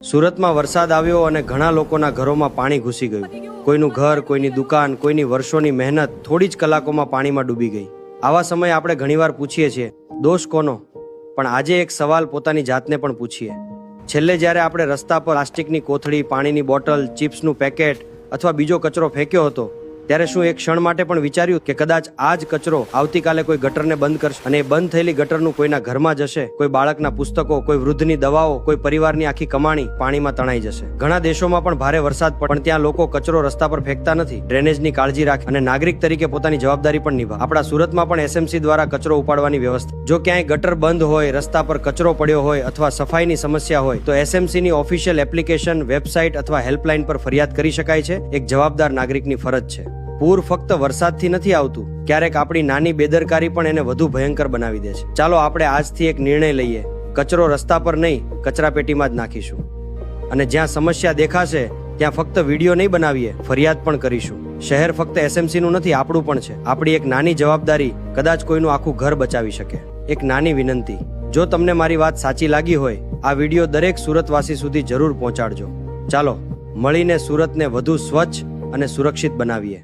સુરતમાં વરસાદ આવ્યો અને ઘણા લોકોના ઘરોમાં પાણી ઘૂસી ગયું. કોઈનું ઘર, કોઈની દુકાન, કોઈની વર્ષોની મહેનત થોડી જ કલાકોમાં પાણીમાં ડૂબી ગઈ. આવા સમયે આપણે ઘણીવાર પૂછીએ છીએ, દોષ કોનો? પણ આજે એક સવાલ પોતાની જાતને પણ પૂછીએ. છેલ્લે જ્યારે આપણે રસ્તા પર પ્લાસ્ટિકની કોથળી, પાણીની બોટલ, ચિપ્સનું પેકેટ અથવા બીજો કચરો ફેંક્યો હતો, ત્યારે શું એક ક્ષણ માટે પણ વિચાર્યું કે કદાચ આ જ કચરો આવતીકાલે કોઈ ગટરને બંધ કરશે અને એ બંધ થયેલી ગટરનું કોઈના ઘરમાં જશે, કોઈ બાળકના પુસ્તકો, કોઈ વૃદ્ધની દવાઓ, કોઈ પરિવારની આખી કમાણી પાણીમાં તણાઈ જશે. ઘણા દેશોમાં પણ ભારે વરસાદ પણ ત્યાં લોકો કચરો રસ્તા પર ફેંકતા નથી, ડ્રેનેજની કાળજી રાખે અને નાગરિક તરીકે પોતાની જવાબદારી પણ નિભાવે. આપણા સુરતમાં પણ એસએમસી દ્વારા કચરો ઉપાડવાની વ્યવસ્થા. જો ક્યાંય ગટર બંધ હોય, રસ્તા પર કચરો પડ્યો હોય અથવા સફાઈની સમસ્યા હોય તો એસએમસીની ઓફિશિયલ એપ્લિકેશન, વેબસાઇટ અથવા હેલ્પલાઇન પર ફરિયાદ કરી શકાય છે. એક જવાબદાર નાગરિકની ફરજ છે. પૂર ફક્ત વરસાદથી નથી આવતું, ક્યારેક આપણી નાની બેદરકારી પણ એને વધુ ભયંકર બનાવી દે છે. ચાલો આપણે આજથી એક નિર્ણય લઈએ, કચરો રસ્તા પર નહીં, કચરાપેટીમાં જ નાખીશું. અને જ્યાં સમસ્યા દેખાશે ત્યાં ફક્ત વિડીયો નહીં બનાવીએ, ફરિયાદ પણ કરીશું. શહેર ફક્ત એસએમસીનું નથી, આપણું પણ છે. આપણી એક નાની જવાબદારી કદાચ કોઈનું આખું ઘર બચાવી શકે. એક નાની વિનંતી, જો તમને મારી વાત સાચી લાગી હોય, આ વિડીયો દરેક સુરતવાસી સુધી જરૂર પહોંચાડજો. ચાલો મળીને સુરતને વધુ સ્વચ્છ અને સુરક્ષિત બનાવીએ.